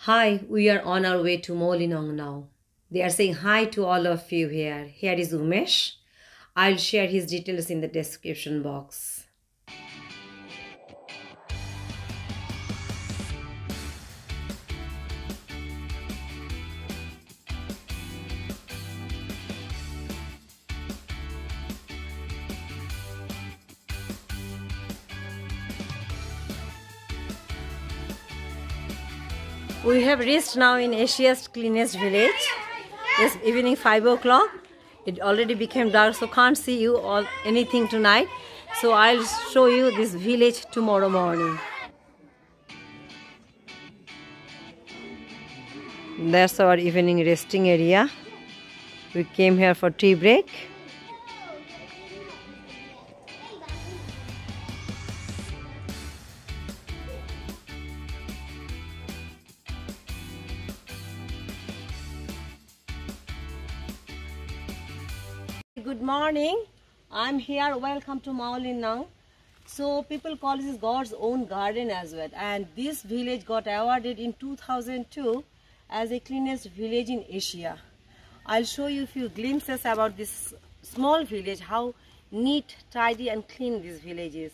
Hi, we are on our way to Mawlynnong now. They are saying hi to all of you here. Here is Umesh. I'll share his details in the description box. We have reached now in Asia's cleanest village. It's evening 5 o'clock. It already became dark, so can't see you or anything tonight. So I'll show you this village tomorrow morning. That's our evening resting area. We came here for tea break. Good morning. I'm here. Welcome to Mawlynnong. So people call this God's own garden as well. And this village got awarded in 2002 as a cleanest village in Asia. I'll show you a few glimpses about this small village, how neat, tidy and clean this village is.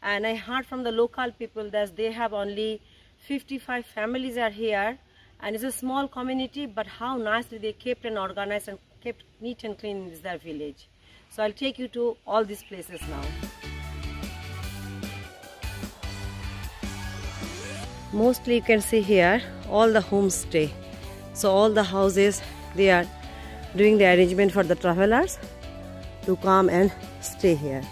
And I heard from the local people that they have only 55 families are here. And it's a small community, but how nicely they kept and organized and kept neat and clean in their village. So I'll take you to all these places now. Mostly you can see here all the homestay. So all the houses, they are doing the arrangement for the travelers to come and stay here.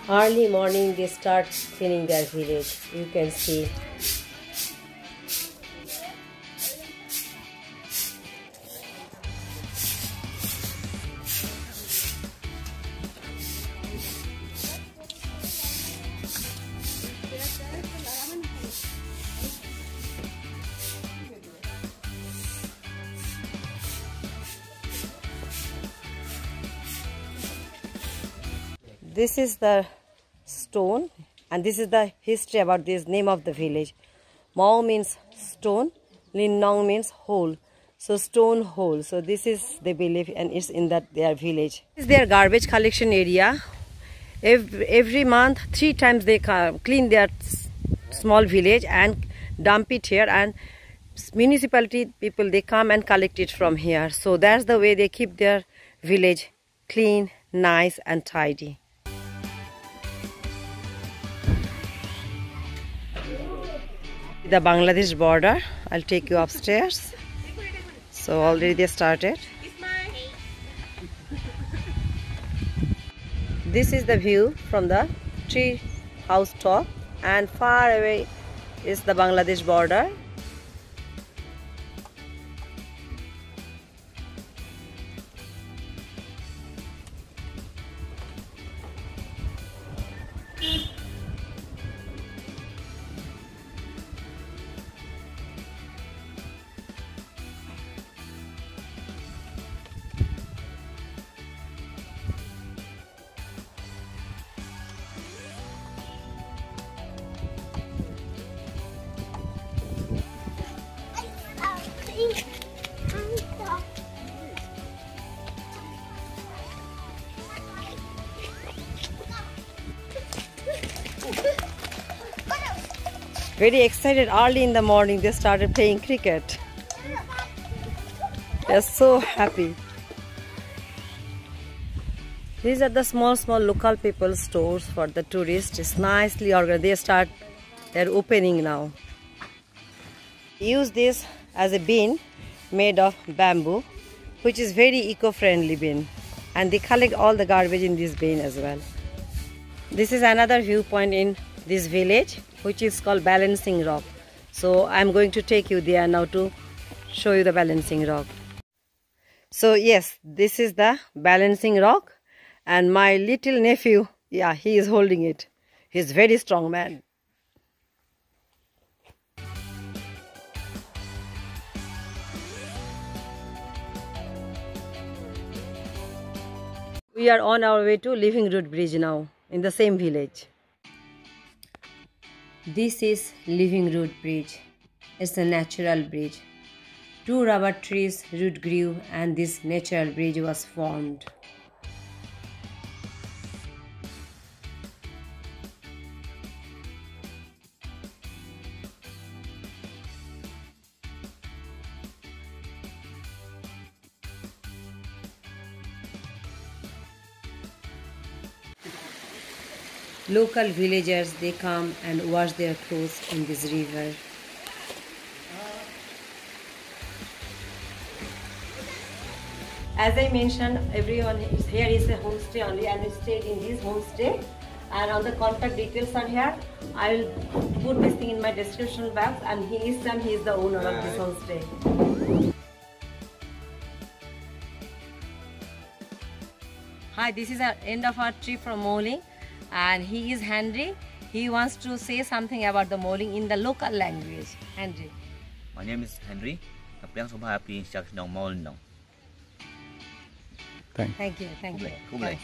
Early morning they start cleaning their village. You can see. This is the stone, and this is the history about this name of the village. Maw means stone, Lynnong means hole. So stone hole. So this is, they believe, and it's in that their village. This is their garbage collection area. Every month, 3 times they clean their small village and dump it here, and municipality people, they come and collect it from here. So that's the way they keep their village clean, nice and tidy. The Bangladesh border. I'll take you upstairs. So already they started. This is the view from the tree house top, and far away is the Bangladesh border. Very excited. Early in the morning they started playing cricket. They're so happy. These are the small local people stores for the tourists. It's nicely organized. They're opening now. Use this as a bin made of bamboo, which is very eco-friendly bin, and they collect all the garbage in this bin as well. This is another viewpoint in this village, which is called Balancing Rock. So I'm going to take you there now to show you the Balancing Rock. So yes, this is the Balancing Rock, and my little nephew, yeah, he is holding it. He's a very strong man. We are on our way to Living Root Bridge now, in the same village. This is Living Root Bridge. It's a natural bridge. 2 rubber trees root grew and this natural bridge was formed. Local villagers, they come and wash their clothes in this river. As I mentioned, everyone is here is a homestay only, and we stayed in this homestay. And all the contact details are here. I will put this thing in my description box, and he is the owner of this homestay. Hi, this is the end of our trip from Mawlynnong, and he is Henry. He wants to say something about the Mawlynnong in the local language. Henry. My name is Henry. Mawlynnong. Thank you. Thank you. Thanks.